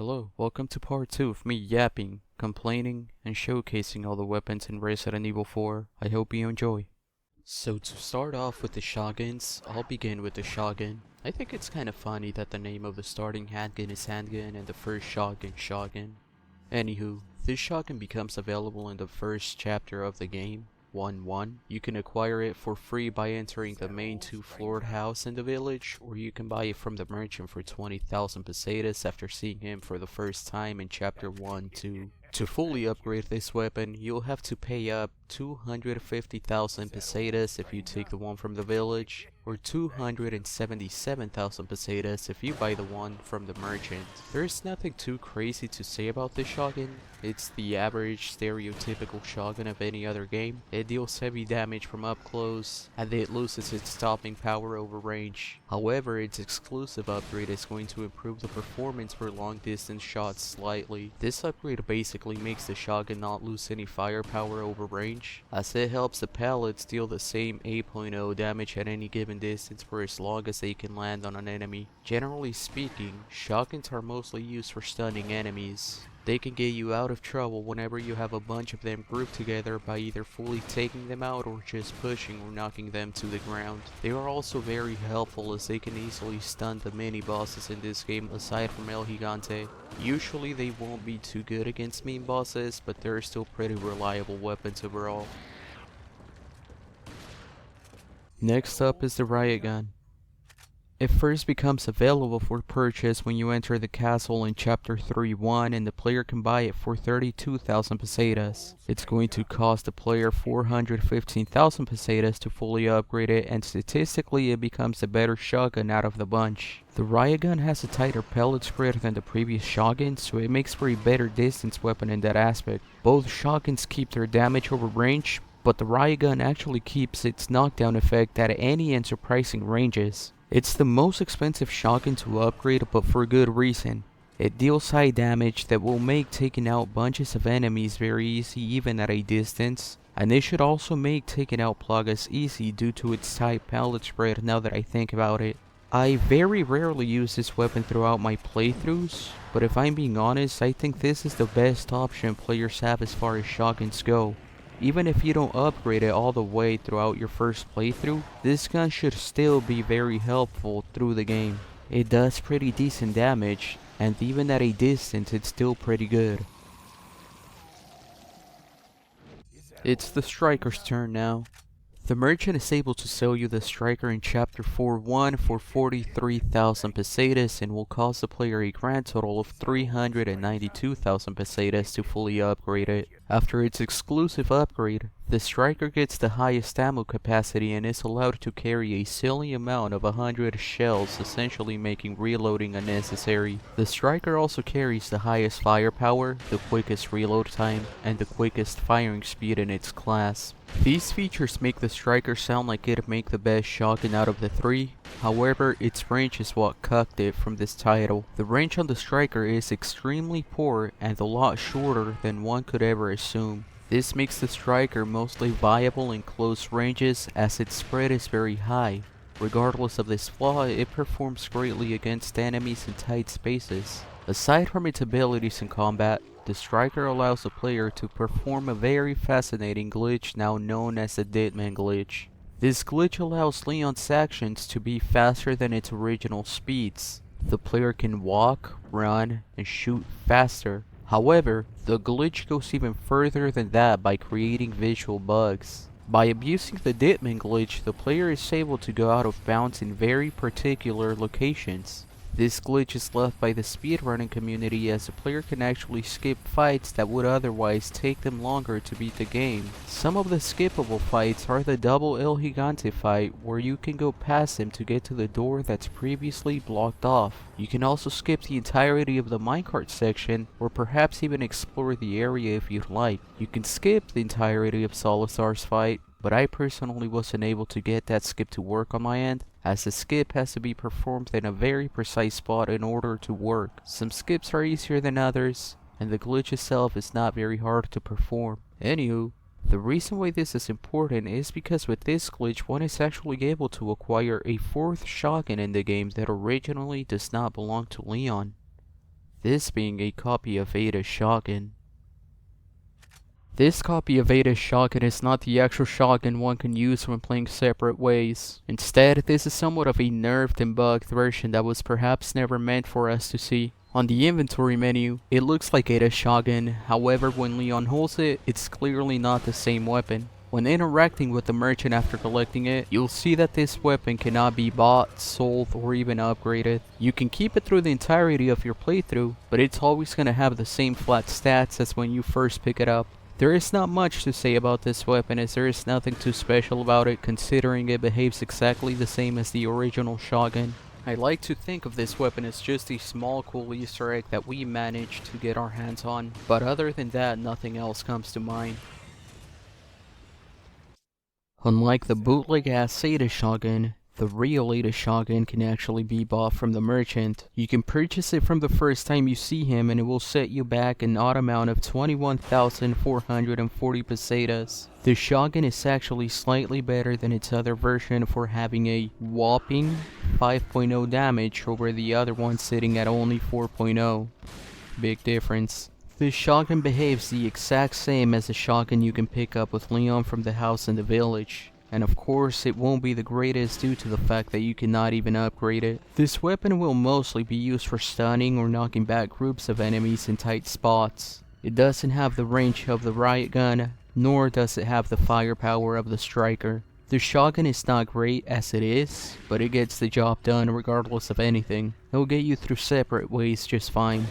Hello, welcome to part 2 of me yapping, complaining, and showcasing all the weapons in Resident Evil 4. I hope you enjoy. So to start off with the shotguns, I'll begin with the shotgun. I think it's kinda funny that the name of the starting handgun is handgun and the first shotgun shotgun. Anywho, this shotgun becomes available in the first chapter of the game. 1-1. You can acquire it for free by entering the main 2-floored house in the village, or you can buy it from the merchant for 20,000 pesetas after seeing him for the first time in chapter 1-2. To fully upgrade this weapon, you'll have to pay up 250,000 pesetas if you take the one from the village, or 277,000 pesetas if you buy the one from the merchant. There's nothing too crazy to say about this shotgun. It's the average stereotypical shotgun of any other game. It deals heavy damage from up close, and it loses its stopping power over range. However, its exclusive upgrade is going to improve the performance for long distance shots slightly. This upgrade basically makes the shotgun not lose any firepower over range, as it helps the pellets deal the same 8.0 damage at any given distance for as long as they can land on an enemy. Generally speaking, shotguns are mostly used for stunning enemies. They can get you out of trouble whenever you have a bunch of them grouped together by either fully taking them out or just pushing or knocking them to the ground. They are also very helpful as they can easily stun the mini bosses in this game aside from El Gigante. Usually they won't be too good against mean bosses, but they're still pretty reliable weapons overall. Next up is the riot gun. It first becomes available for purchase when you enter the castle in chapter 3-1, and the player can buy it for 32,000 pesetas. It's going to cost the player 415,000 pesetas to fully upgrade it, and statistically it becomes the better shotgun out of the bunch. The riot gun has a tighter pellet spread than the previous shotgun, so it makes for a better distance weapon in that aspect. Both shotguns keep their damage over range, but the riot gun actually keeps its knockdown effect at any and surprising ranges. It's the most expensive shotgun to upgrade, but for good reason. It deals high damage that will make taking out bunches of enemies very easy even at a distance, and it should also make taking out plagas easy due to its tight pellet spread now that I think about it. I very rarely use this weapon throughout my playthroughs, but if I'm being honest, I think this is the best option players have as far as shotguns go. Even if you don't upgrade it all the way throughout your first playthrough, this gun should still be very helpful through the game. It does pretty decent damage, and even at a distance it's still pretty good. It's the striker's turn now. The merchant is able to sell you the striker in chapter 4-1 for 43,000 pesetas and will cost the player a grand total of 392,000 pesetas to fully upgrade it. After its exclusive upgrade, the striker gets the highest ammo capacity and is allowed to carry a silly amount of 100 shells, essentially making reloading unnecessary. The striker also carries the highest firepower, the quickest reload time, and the quickest firing speed in its class. These features make the striker sound like it'd make the best shotgun out of the three. However, its range is what cucked it from this title. The range on the striker is extremely poor and a lot shorter than one could ever assume. This makes the striker mostly viable in close ranges as its spread is very high. Regardless of this flaw, it performs greatly against enemies in tight spaces. Aside from its abilities in combat, the striker allows the player to perform a very fascinating glitch now known as the Deadman glitch. This glitch allows Leon's actions to be faster than its original speeds. The player can walk, run, and shoot faster. However, the glitch goes even further than that by creating visual bugs. By abusing the Deadman glitch, the player is able to go out of bounds in very particular locations. This glitch is left by the speedrunning community as the player can actually skip fights that would otherwise take them longer to beat the game. Some of the skippable fights are the double El Gigante fight, where you can go past him to get to the door that's previously blocked off. You can also skip the entirety of the minecart section, or perhaps even explore the area if you'd like. You can skip the entirety of Salazar's fight, but I personally wasn't able to get that skip to work on my end, as the skip has to be performed in a very precise spot in order to work. Some skips are easier than others, and the glitch itself is not very hard to perform. Anywho, the reason why this is important is because with this glitch one is actually able to acquire a fourth shotgun in the game that originally does not belong to Leon. this being a copy of Ada's shotgun. This copy of Ada's shotgun is not the actual shotgun one can use when playing separate ways. Instead, this is somewhat of a nerfed and bugged version that was perhaps never meant for us to see. On the inventory menu, it looks like Ada's shotgun, however when Leon holds it, it's clearly not the same weapon. When interacting with the merchant after collecting it, you'll see that this weapon cannot be bought, sold, or even upgraded. You can keep it through the entirety of your playthrough, but it's always going to have the same flat stats as when you first pick it up. There is not much to say about this weapon as there is nothing too special about it considering it behaves exactly the same as the original shotgun. I like to think of this weapon as just a small cool Easter egg that we managed to get our hands on, but other than that nothing else comes to mind. Unlike the bootleg ass Ada shotgun, the real Ada shotgun can actually be bought from the merchant. You can purchase it from the first time you see him and it will set you back an odd amount of 21,440 pesetas. The shotgun is actually slightly better than its other version for having a whopping 5.0 damage over the other one sitting at only 4.0. Big difference. This shotgun behaves the exact same as the shotgun you can pick up with Leon from the house in the village. And of course it won't be the greatest due to the fact that you cannot even upgrade it. This weapon will mostly be used for stunning or knocking back groups of enemies in tight spots. It doesn't have the range of the riot gun, nor does it have the firepower of the striker. The shotgun is not great as it is, but it gets the job done regardless of anything. It'll get you through separate ways just fine.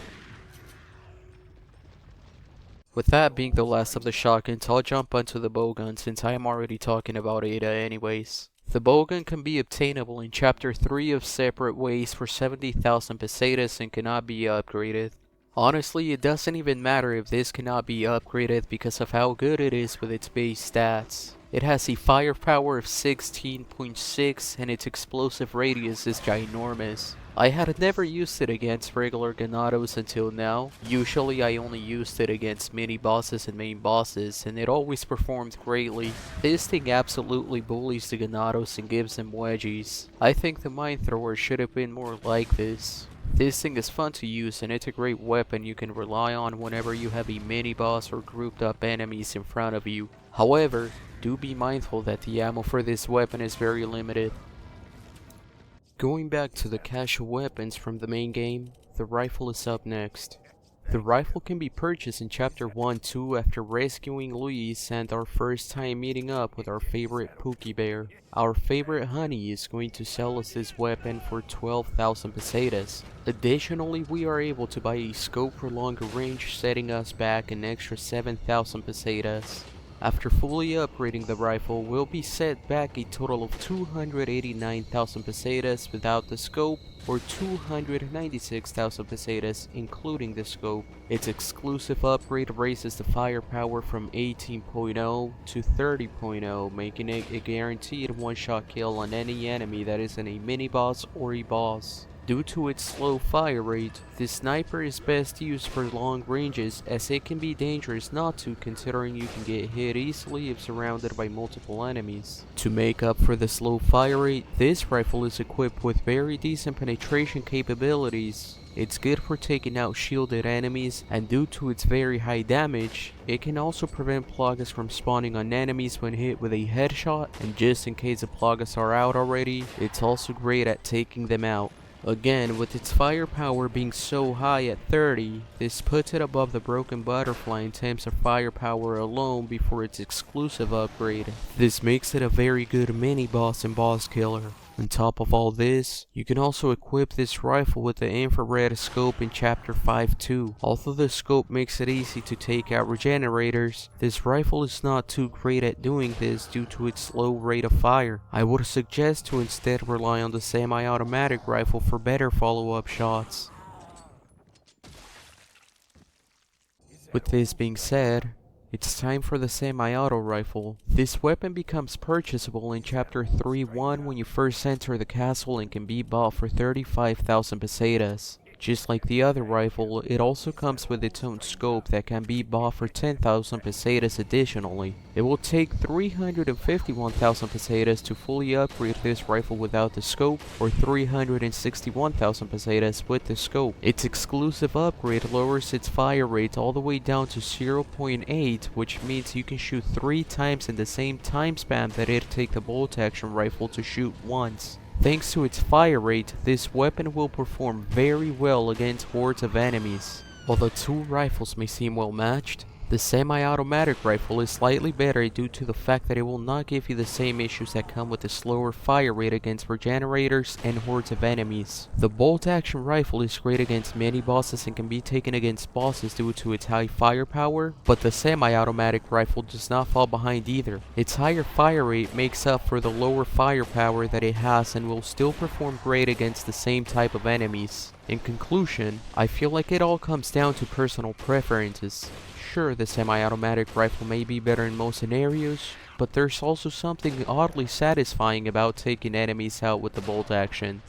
With that being the last of the shotguns, I'll jump onto the bowgun since I am already talking about Ada anyways. The bowgun can be obtainable in chapter 3 of separate ways for 70,000 pesetas and cannot be upgraded. Honestly, it doesn't even matter if this cannot be upgraded because of how good it is with its base stats. It has a firepower of 16.6 and its explosive radius is ginormous. I had never used it against regular Ganados until now. Usually I only used it against mini bosses and main bosses and it always performed greatly. This thing absolutely bullies the Ganados and gives them wedgies. I think the mine thrower should have been more like this. This thing is fun to use and it's a great weapon you can rely on whenever you have a mini boss or grouped up enemies in front of you. However, do be mindful that the ammo for this weapon is very limited. Going back to the casual weapons from the main game, the rifle is up next. The rifle can be purchased in chapter 1-2 after rescuing Luis and our first time meeting up with our favorite Pookie Bear. Our favorite honey is going to sell us this weapon for 12,000 pesetas. Additionally, we are able to buy a scope for longer range, setting us back an extra 7,000 pesetas. After fully upgrading the rifle, we'll be set back a total of 289,000 pesetas without the scope, or 296,000 pesetas including the scope. Its exclusive upgrade raises the firepower from 18.0 to 30.0, making it a guaranteed one-shot kill on any enemy that isn't a mini-boss or a boss. Due to its slow fire rate, this sniper is best used for long ranges as it can be dangerous not to considering you can get hit easily if surrounded by multiple enemies. To make up for the slow fire rate, this rifle is equipped with very decent penetration capabilities. It's good for taking out shielded enemies, and due to its very high damage, it can also prevent plagas from spawning on enemies when hit with a headshot, and just in case the plagas are out already, it's also great at taking them out. Again, with its firepower being so high at 30, this puts it above the Broken Butterfly in terms of firepower alone before its exclusive upgrade. This makes it a very good mini-boss and boss killer. On top of all this, you can also equip this rifle with the infrared scope in chapter 5 too. Although the scope makes it easy to take out regenerators, this rifle is not too great at doing this due to its low rate of fire. I would suggest to instead rely on the semi-automatic rifle for better follow-up shots. With this being said, it's time for the semi-auto rifle. This weapon becomes purchasable in chapter 3-1 when you first enter the castle and can be bought for 35,000 pesetas. Just like the other rifle, it also comes with its own scope that can be bought for 10,000 pesetas additionally. It will take 351,000 pesetas to fully upgrade this rifle without the scope, or 361,000 pesetas with the scope. Its exclusive upgrade lowers its fire rate all the way down to 0.8, which means you can shoot 3 times in the same time span that it'd take the bolt action rifle to shoot once. Thanks to its fire rate, this weapon will perform very well against hordes of enemies. While the two rifles may seem well matched, the semi-automatic rifle is slightly better due to the fact that it will not give you the same issues that come with the slower fire rate against regenerators and hordes of enemies. The bolt-action rifle is great against many bosses and can be taken against bosses due to its high firepower, but the semi-automatic rifle does not fall behind either. Its higher fire rate makes up for the lower firepower that it has and will still perform great against the same type of enemies. In conclusion, I feel like it all comes down to personal preferences. Sure, the semi-automatic rifle may be better in most scenarios, but there's also something oddly satisfying about taking enemies out with the bolt action.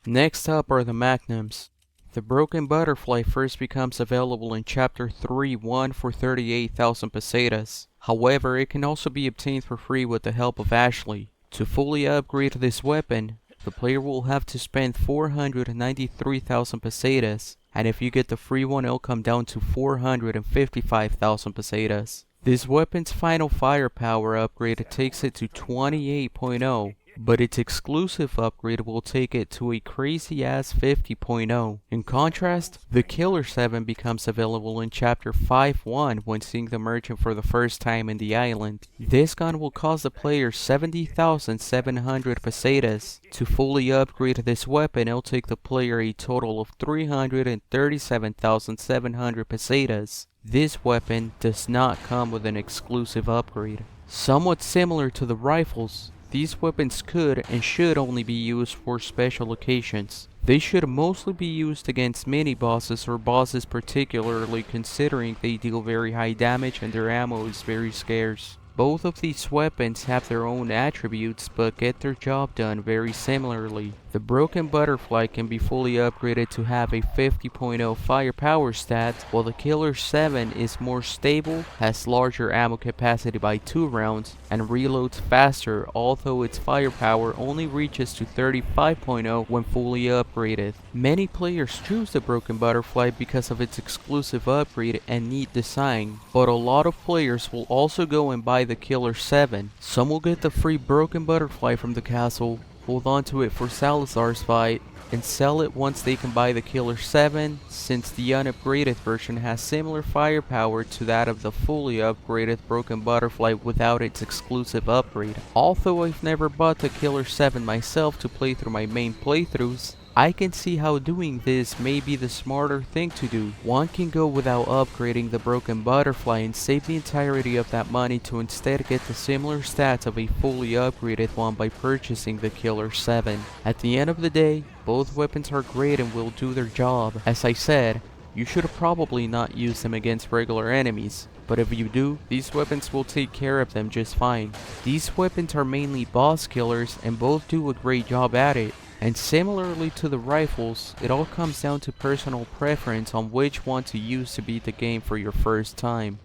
Next up are the magnums. The broken butterfly first becomes available in Chapter 3-1 for 38,000 pesetas. However, it can also be obtained for free with the help of Ashley. To fully upgrade this weapon, the player will have to spend 493,000 pesetas, and if you get the free one, it'll come down to 455,000 pesetas. This weapon's final firepower upgrade takes it to 28.0, but its exclusive upgrade will take it to a crazy ass 50.0. In contrast, the Killer 7 becomes available in Chapter 5-1 when seeing the merchant for the first time in the island. This gun will cost the player 70,700 pesetas. To fully upgrade this weapon, it'll take the player a total of 337,700 pesetas. This weapon does not come with an exclusive upgrade. Somewhat similar to the rifles, these weapons could and should only be used for special occasions. They should mostly be used against mini-bosses or bosses, particularly considering they deal very high damage and their ammo is very scarce. Both of these weapons have their own attributes but get their job done very similarly. The broken butterfly can be fully upgraded to have a 50.0 firepower stat, while the Killer 7 is more stable, has larger ammo capacity by 2 rounds, and reloads faster, although its firepower only reaches to 35.0 when fully upgraded. Many players choose the broken butterfly because of its exclusive upgrade and neat design, but a lot of players will also go and buy the Killer 7. Some will get the free broken butterfly from the castle, hold on to it for Salazar's fight, and sell it once they can buy the Killer 7, since the unupgraded version has similar firepower to that of the fully upgraded broken butterfly without its exclusive upgrade. Although I've never bought the Killer 7 myself to play through my main playthroughs, I can see how doing this may be the smarter thing to do. One can go without upgrading the broken butterfly and save the entirety of that money to instead get the similar stats of a fully upgraded one by purchasing the Killer 7. At the end of the day, both weapons are great and will do their job. As I said, you should probably not use them against regular enemies, but if you do, these weapons will take care of them just fine. These weapons are mainly boss killers and both do a great job at it. And similarly to the rifles, it all comes down to personal preference on which one to use to beat the game for your first time.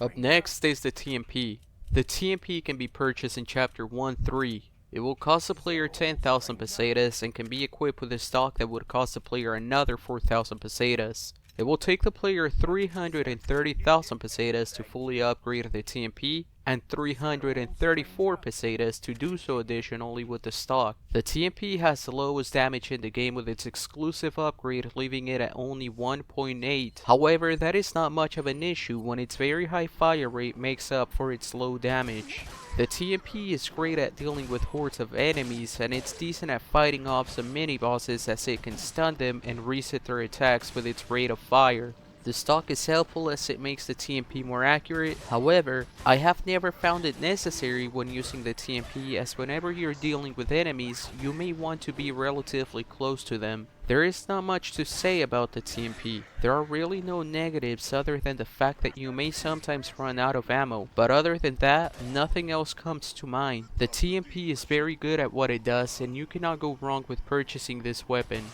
Up next is the TMP. The TMP can be purchased in Chapter 1-3. It will cost the player 10,000 pesetas and can be equipped with a stock that would cost the player another 4,000 pesetas. It will take the player 330,000 pesetas to fully upgrade the TMP, and 334 pesetas to do so additionally with the stock. The TMP has the lowest damage in the game with its exclusive upgrade, leaving it at only 1.8. However, that is not much of an issue when its very high fire rate makes up for its low damage. The TMP is great at dealing with hordes of enemies, and it's decent at fighting off some mini-bosses as it can stun them and reset their attacks with its rate of fire. The stock is helpful as it makes the TMP more accurate. However, I have never found it necessary when using the TMP, as whenever you're dealing with enemies, you may want to be relatively close to them. There is not much to say about the TMP. There are really no negatives other than the fact that you may sometimes run out of ammo, but other than that, nothing else comes to mind. The TMP is very good at what it does, and you cannot go wrong with purchasing this weapon.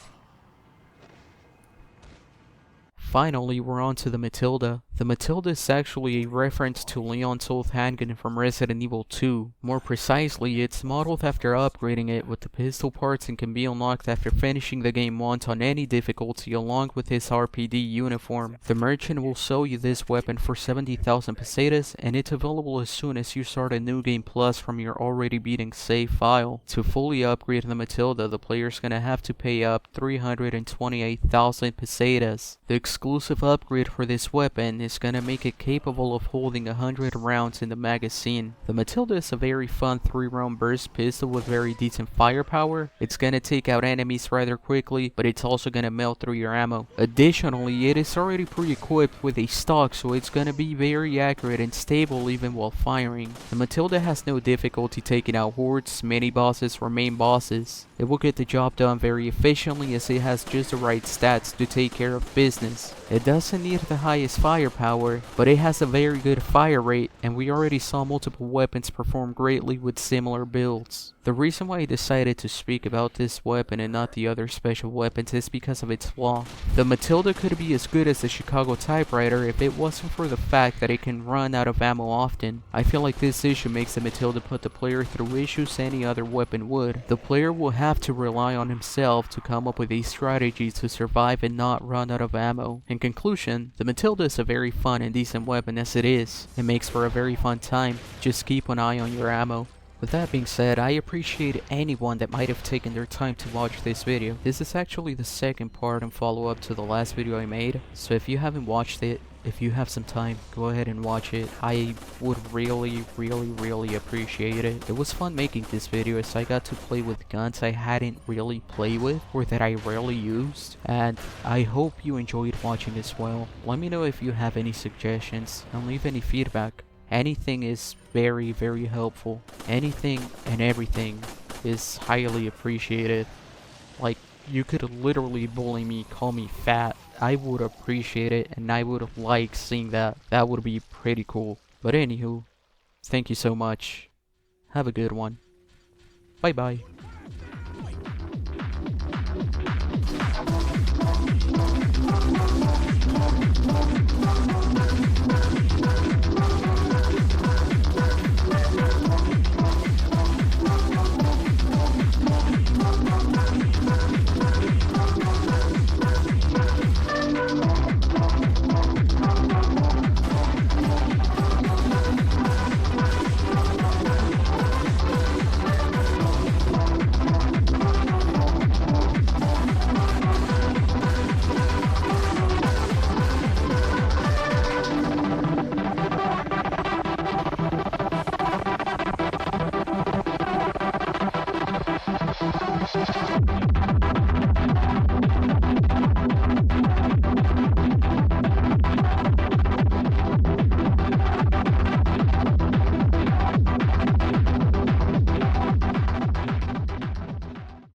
Finally, we're on to the Matilda. The Matilda is actually a reference to Leon's old handgun from Resident Evil 2. More precisely, it's modeled after upgrading it with the pistol parts and can be unlocked after finishing the game once on any difficulty along with his RPD uniform. The merchant will sell you this weapon for 70,000 pesetas, and it's available as soon as you start a new game plus from your already beaten save file. To fully upgrade the Matilda, the player's gonna have to pay up 328,000 pesetas. The exclusive upgrade for this weapon is gonna make it capable of holding 100 rounds in the magazine. The Matilda is a very fun 3-round burst pistol with very decent firepower. It's gonna take out enemies rather quickly, but it's also gonna melt through your ammo. Additionally, it is already pre-equipped with a stock, so it's gonna be very accurate and stable even while firing. The Matilda has no difficulty taking out hordes, mini bosses, or main bosses. It will get the job done very efficiently as it has just the right stats to take care of business. It doesn't need the highest firepower, but it has a very good fire rate, and we already saw multiple weapons perform greatly with similar builds. The reason why I decided to speak about this weapon and not the other special weapons is because of its flaw. The Matilda could be as good as the Chicago typewriter if it wasn't for the fact that it can run out of ammo often. I feel like this issue makes the Matilda put the player through issues any other weapon would. The player will have to rely on himself to come up with a strategy to survive and not run out of ammo. In conclusion, the Matilda is a very fun and decent weapon as it is. It makes for a very fun time. Just keep an eye on your ammo. With that being said, I appreciate anyone that might have taken their time to watch this video. This is actually the second part and follow-up to the last video I made, so if you haven't watched it, if you have some time, go ahead and watch it. I would really appreciate it. It was fun making this video as I got to play with guns I hadn't really played with or that I rarely used, and I hope you enjoyed watching as well. Let me know if you have any suggestions and leave any feedback. Anything is very helpful. Anything and everything is highly appreciated. Like, you could literally bully me, call me fat. I would appreciate it, and I would like seeing that. That would be pretty cool. But anywho, thank you so much. Have a good one. Bye bye.